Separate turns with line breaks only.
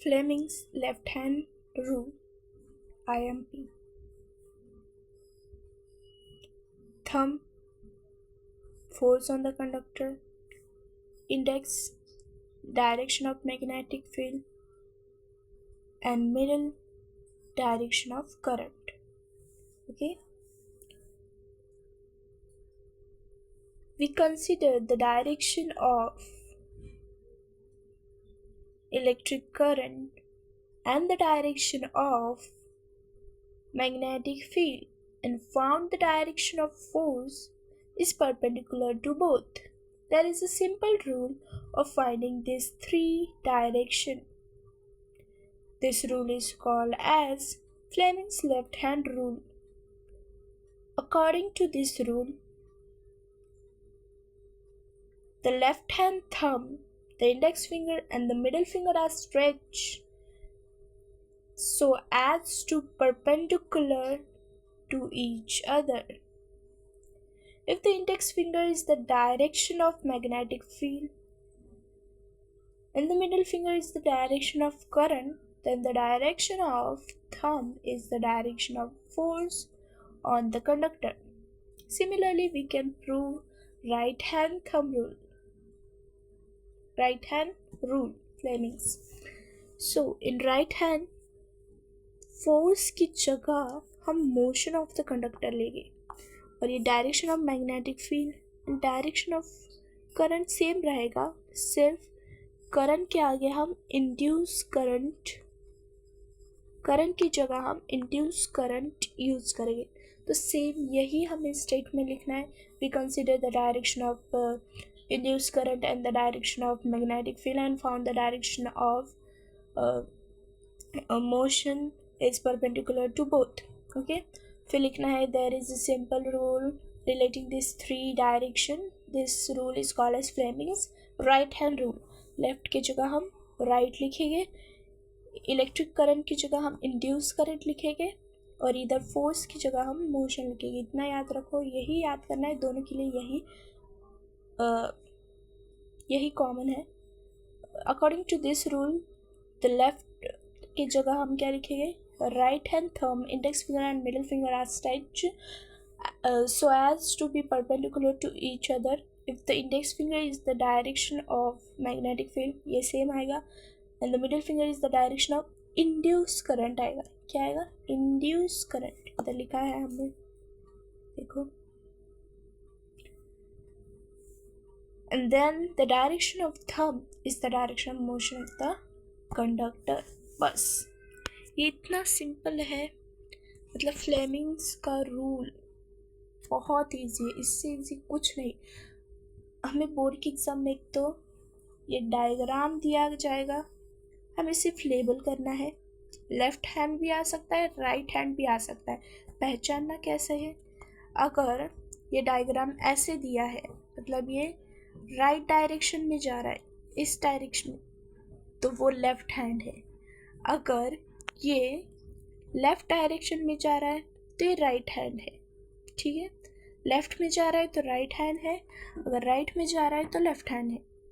Fleming's left-hand rule, IMP. Thumb, force on the conductor. Index, direction of magnetic field. And middle, direction of current. Okay. We consider the direction of electric current and the direction of magnetic field and found the direction of force is perpendicular to both. There is a simple rule of finding these three directions. This rule is called as Fleming's left-hand rule. According to this rule, the left-hand thumb, the index finger and the middle finger are stretched so as to perpendicular to each other. If the index finger is the direction of magnetic field and the middle finger is the direction of current, then the direction of thumb is the direction of force on the conductor. Similarly, we can prove right hand thumb rule. Right hand rule, Fleming's. So in right hand, force की जगह हम motion of the conductor लेंगे और ये direction of magnetic field direction of current same रहेगा, सिर्फ current के आगे हम इंड्यूस करंट की जगह हम इंड्यूस करंट यूज करेंगे. तो सेम यही हमें स्टेट में लिखना है. We consider the direction of induce current and the direction of magnetic field and found the direction of motion is perpendicular to both. Okay, फिर लिखना है there is a simple rule relating these three direction. This rule is called as Fleming's right hand rule. Left की जगह हम right लिखेंगे, electric current की जगह हम इंड्यूस करंट लिखेंगे और इधर फोर्स की जगह हम मोशन लिखेंगे. इतना याद रखो, यही याद करना है, दोनों के लिए यही कॉमन है. According to this rule the left की जगह हम क्या लिखेंगे, right hand thumb, index finger and middle finger are stretched so as to be perpendicular to each other. If the index finger is the direction of magnetic field, ये same आएगा, and the middle finger is the direction of induced current आएगा. क्या आएगा, induced current. इधर लिखा है हमने, देखो. And then the direction of thumb is the direction of motion of the conductor. बस ये इतना सिंपल है. मतलब फ्लेमिंग्स का रूल बहुत ईजी है, इससे ईजी कुछ नहीं. हमें बोर्ड के एग्ज़ाम में एक तो ये डायग्राम दिया जाएगा, हमें सिर्फ लेबल करना है. लेफ्ट हैंड भी आ सकता है, राइट हैंड भी आ सकता है. पहचानना कैसे है, अगर ये डायग्राम ऐसे दिया है, मतलब ये राइट डायरेक्शन में जा रहा है, इस डायरेक्शन में, तो वो लेफ्ट हैंड है. अगर ये लेफ़्ट डायरेक्शन में जा रहा है तो ये राइट हैंड है. ठीक है, लेफ़्ट में जा रहा है तो राइट हैंड है, अगर राइट में जा रहा है तो लेफ़्ट हैंड है.